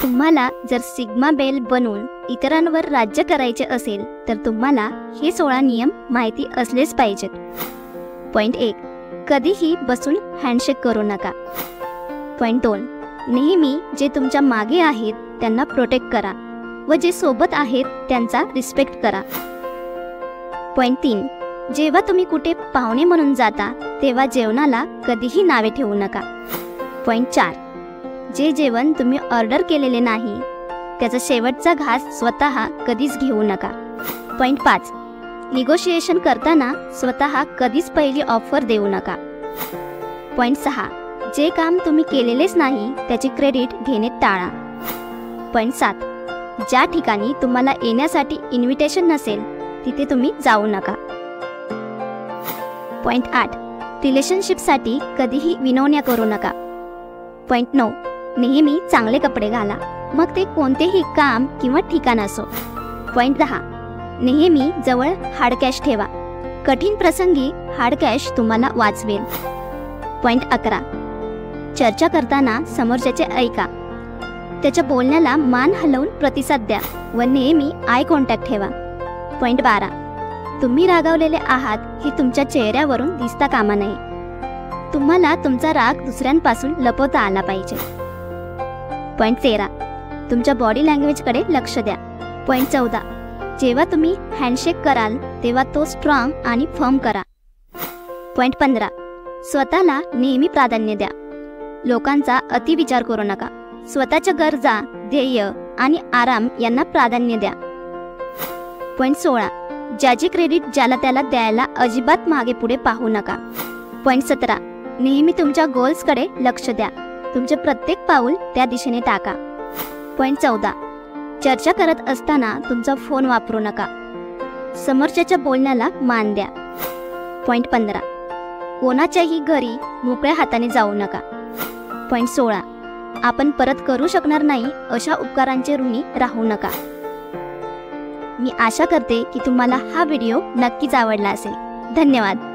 तुम्हाला जर sigma bell बनून इतरांवर राज्य करायचे असेल तर तुम्हाला हे 16 नियम माहिती असलेच पाहिजेत. पॉइंट 1. कधीही बसून हँडशेक करू नका. पॉइंट 2. नेहमी जे तुमच्या मागे आहेत त्यांना प्रोटेक्ट करा व जे सोबत आहेत त्यांचा रिस्पेक्ट करा. पॉइंट 3. जेव्हा तुम्ही कुठे पाहुणे म्हणून जाता तेव्हा जेवणाला कधीही नावे ठेवू नका. पॉइंट 4. जे जेवण तुम्ही ऑर्डर केलेले नाही त्याचा शेवटचा घास स्वतः कधीच घेऊ नका. पॉइंट 5. निगोशिएशन करताना स्वतः कधीच पहिली ऑफर देऊ नका. पॉइंट 6. जे काम तुम्ही केलेलेच नाही त्याची क्रेडिट घेणे टाळा. पॉइंट 7. ज्या ठिकाणी तुम्हाला येण्यासाठी इन्व्हिटेशन नसेल तिथे तुम्ही जाऊ नका. पॉइंट 8. रिलेशनशिपसाठी कधीही विनवण्या करू नका. पॉइंट 9. नेहमी चांगले कपडे घाला मग ते कोणतेही काम किंवा ठिकाण असो. पॉइंट 10. नेहमी जवळ हार्ड कॅश ठेवा. कठीण प्रसंगी हार्ड कॅश तुम्हाला वाचवेल. पॉइंट 11. चर्चा करताना समोरच्याचे ऐका. त्याच्या बोलण्याला मान हलवून प्रतिसाद द्या व नेहमी आय कॉन्टॅक्ट ठेवा. पॉइंट 12. तुम्ही रागावलेले आहात हे तुमच्या चेहऱ्यावरून दिसता कामा नये. तुम्हाला तुमचा राग दुसऱ्यांपासून लपवता आला पाहिजे. पॉइंट 13. तुमच्या बॉडी लँग्वेजकडे लक्ष द्या. पॉइंट 14. जेव्हा तुम्ही हँडशेक कराल तेव्हा तो स्ट्रॉंग आणि फर्म करा. पॉइंट 15. स्वतःला नेहमी प्राधान्य द्या. लोकांचा अतिविचार करू नका. स्वतःच्या गरजा, ध्येय आणि आराम यांना प्राधान्य द्या. पॉइंट 16. ज्याचे क्रेडिट ज्याला त्याला द्यायला अजिबात मागे पुढे पाहू नका. पॉइंट 17. नेहमी तुमच्या गोल्सकडे लक्ष द्या. तुमचे प्रत्येक पाऊल त्या दिशेने टाका. पॉइंट 14. चर्चा करत असताना तुमचा फोन वापरू नका. समोरच्याच्या बोलण्याला मान द्या. पॉइंट 15. कोणाच्याही घरी मोकळ्या हाताने जाऊ नका. पॉइंट 16. आपण परत करू शकणार नाही अशा उपकारांचे ऋणी राहू नका. मी आशा करते की तुम्हाला हा व्हिडिओ नक्कीच आवडला असेल. धन्यवाद.